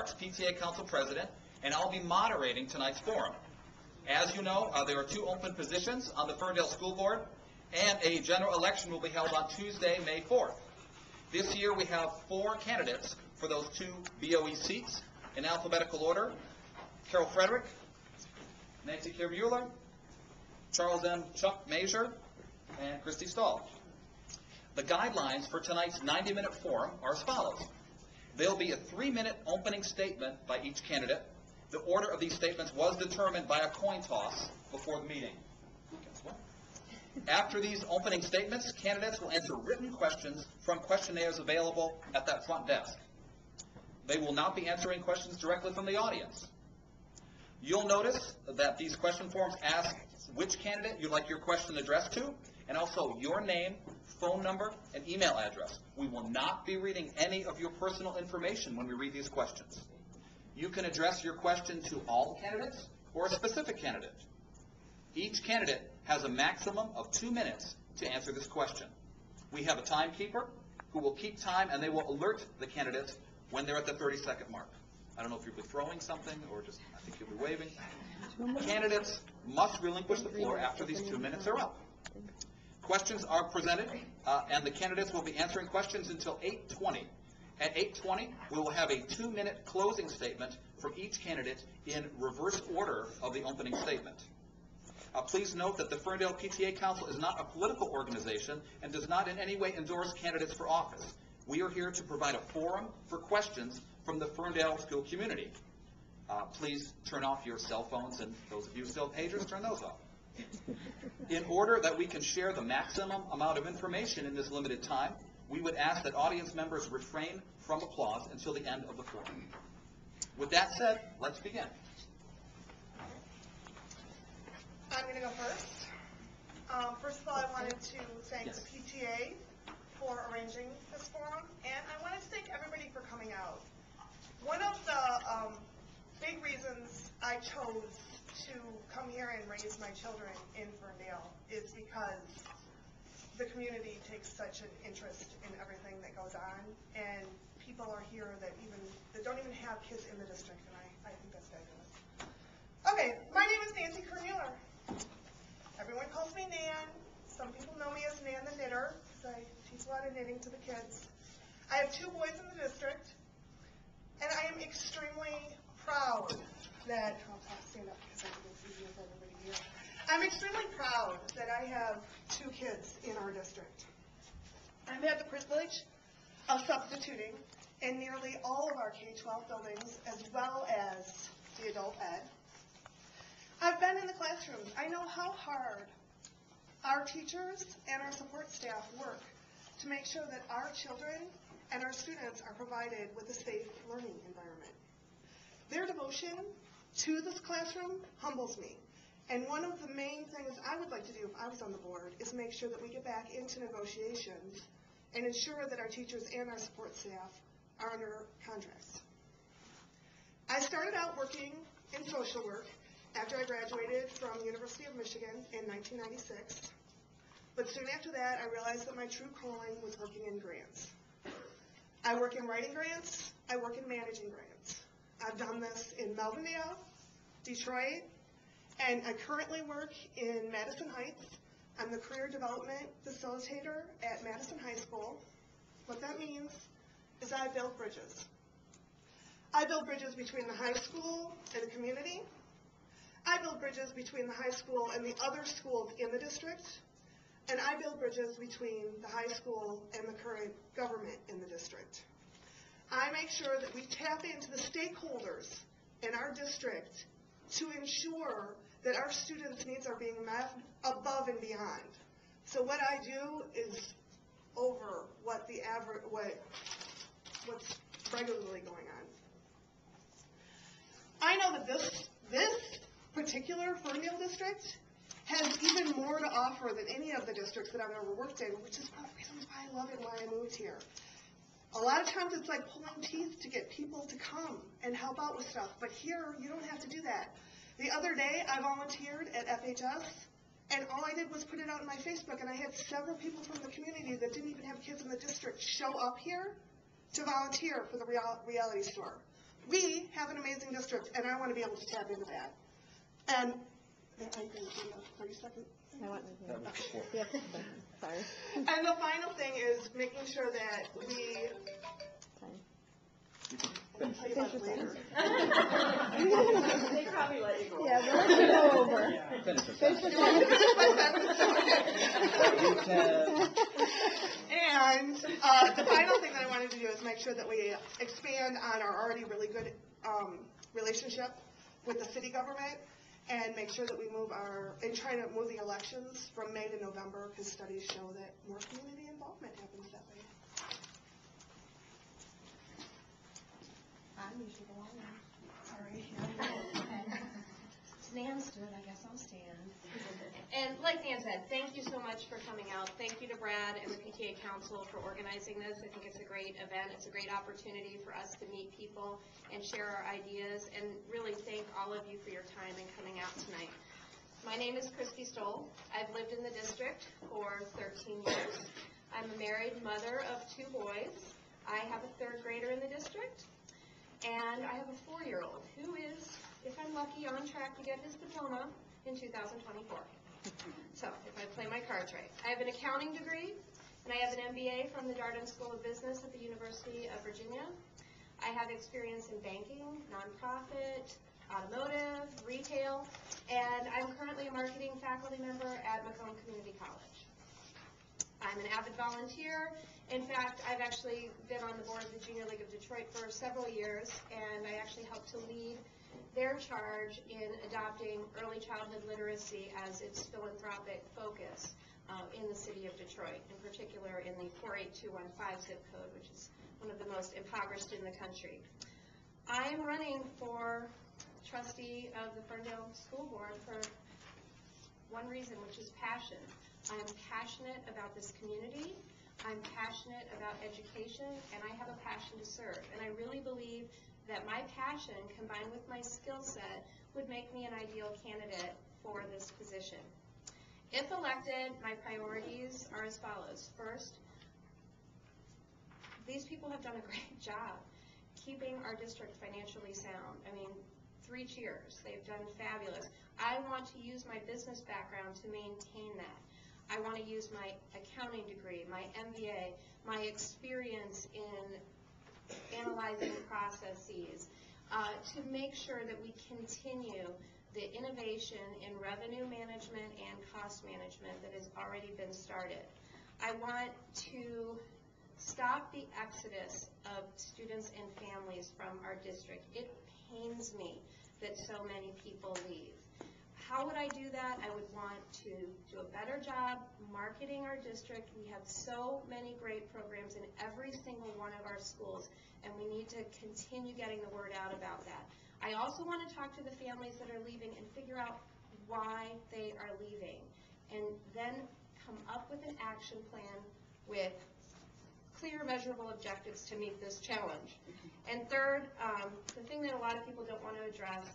Marks, PTA Council President, and I'll be moderating tonight's forum. As you know, there are 2 open positions on the Ferndale School Board, and a general election will be held on Tuesday, May 4th. This year we have 4 candidates for those 2 BOE seats in alphabetical order: Carol Frederick, Nancy Mueller, Charles M. Chuck Mazur, and Christy Stahl. The guidelines for tonight's 90-minute forum are as follows. There'll be a 3-minute opening statement by each candidate. The order of these statements was determined by a coin toss before the meeting. Guess what? After these opening statements, candidates will answer written questions from questionnaires available at that front desk. They will not be answering questions directly from the audience. You'll notice that these question forms ask which candidate you'd like your question addressed to, and also your name, phone number, and email address. We will not be reading any of your personal information when we read these questions. You can address your question to all candidates or a specific candidate. Each candidate has a maximum of 2 minutes to answer this question. We have a timekeeper who will keep time, and they will alert the candidates when they're at the 30-second mark. I don't know if you'll be throwing something or just, I think you'll be waving. Candidates must relinquish the floor after these 2 minutes are up. Questions are presented, and the candidates will be answering questions until 8:20. At 8:20, we will have a 2-minute closing statement from each candidate in reverse order of the opening statement. Please note that the Ferndale PTA Council is not a political organization and does not in any way endorse candidates for office. We are here to provide a forum for questions from the Ferndale school community. Please turn off your cell phones, and those of you still pagers, turn those off. In order that we can share the maximum amount of information in this limited time, we would ask that audience members refrain from applause until the end of the forum. With that said, let's begin. I'm going to go first. First of all, I wanted to thank the PTA for arranging this forum, and I wanted to thank everybody for coming out. One of the big reasons I chose to come here and raise my children in Ferndale is because the community takes such an interest in everything that goes on, and people are here that don't even have kids in the district, and I think that's fabulous. Okay, my name is Nancy Mueller. Everyone calls me Nan. Some people know me as Nan the Knitter, because I teach a lot of knitting to the kids. I have 2 boys in the district, and I am extremely proud that, I'll stand up because I think it's easier for everybody here. I'm extremely proud that I have 2 kids in our district. I've had the privilege of substituting in nearly all of our K-12 buildings, as well as the adult ed. I've been in the classrooms. I know how hard our teachers and our support staff work to make sure that our children and our students are provided with a safe learning environment. Their devotion to this classroom humbles me. And one of the main things I would like to do if I was on the board is make sure that we get back into negotiations and ensure that our teachers and our support staff are under contracts. I started out working in social work after I graduated from the University of Michigan in 1996. But soon after that, I realized that my true calling was working in grants. I work in writing grants. I work in managing grants. I've done this in Melvindale, Detroit, and I currently work in Madison Heights. I'm the career development facilitator at Madison High School. What that means is I build bridges. I build bridges between the high school and the community. I build bridges between the high school and the other schools in the district. And I build bridges between the high school and the current government in the district. I make sure that we tap into the stakeholders in our district to ensure that our students' needs are being met above and beyond. So what I do is over what the average, what's regularly going on. I know that this particular Ferndale district has even more to offer than any of the districts that I've ever worked in, which is one of the reasons why I love it and why I moved here. A lot of times it's like pulling teeth to get people to come and help out with stuff, but here you don't have to do that. The other day I volunteered at FHS, and all I did was put it out on my Facebook, and I had several people from the community that didn't even have kids in the district show up here to volunteer for the reality store. We have an amazing district, and I want to be able to tap into that. And, I think, 30 seconds. I want That was before. Yep. Sorry. And the final thing is making sure that we, I'll tell you about it later. They probably let you go. Yeah, we'll let you go over. Finish it. Finish You want me to it. finish my sentence? You can. And the final thing that I wanted to do is make sure that we expand on our already really good relationship with the city government, and make sure that we and try to move the elections from May to November, because studies show that more community involvement happens that way. I'm usually the long one. Sorry. Nan stood, I guess I'll stand. And like Nan said, thank you so much for coming out. Thank you to Brad and the PTA Council for organizing this. I think it's a great event. It's a great opportunity for us to meet people and share our ideas, and really thank all of you for your time and coming out tonight. My name is Christy Stoll. I've lived in the district for 13 years. I'm a married mother of 2 boys. I have a 3rd grader in the district, and I have a 4-year-old who is, if I'm lucky, on track to get his diploma in 2024. So, if I play my cards right. I have an accounting degree, and I have an MBA from the Darden School of Business at the University of Virginia. I have experience in banking, nonprofit, automotive, retail, and I'm currently a marketing faculty member at Macomb Community College. I'm an avid volunteer. In fact, I've actually been on the board of the Junior League of Detroit for several years, and I actually helped to lead their charge in adopting early childhood literacy as its philanthropic focus in the city of Detroit, in particular in the 48215 zip code, which is one of the most impoverished in the country. I am running for trustee of the Ferndale School Board for one reason, which is passion. I am passionate about this community. I'm passionate about education, and I have a passion to serve. And I really believe that my passion, combined with my skill set, would make me an ideal candidate for this position. If elected, my priorities are as follows. First, these people have done a great job keeping our district financially sound. I mean, 3 cheers. They've done fabulous. I want to use my business background to maintain that. I want to use my accounting degree, my MBA, my experience in analyzing processes to make sure that we continue the innovation in revenue management and cost management that has already been started. I want to stop the exodus of students and families from our district. It pains me that so many people leave. How would I do that? I would want to do a better job marketing our district. We have so many great programs in every single one of our schools, and we need to continue getting the word out about that. I also want to talk to the families that are leaving and figure out why they are leaving, and then come up with an action plan with clear, measurable objectives to meet this challenge. And third, the thing that a lot of people don't want to address,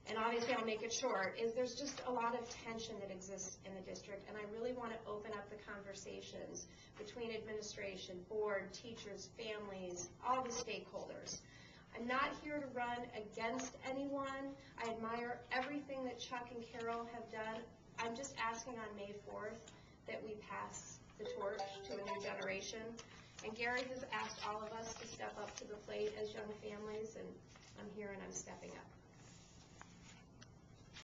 and obviously I'll make it short, is there's just a lot of tension that exists in the district, and I really want to open up the conversations between administration, board, teachers, families, all the stakeholders. I'm not here to run against anyone. I admire everything that Chuck and Carol have done. I'm just asking on May 4th that we pass the torch to a new generation. And Gary has asked all of us to step up to the plate as young families, and I'm here and I'm stepping up.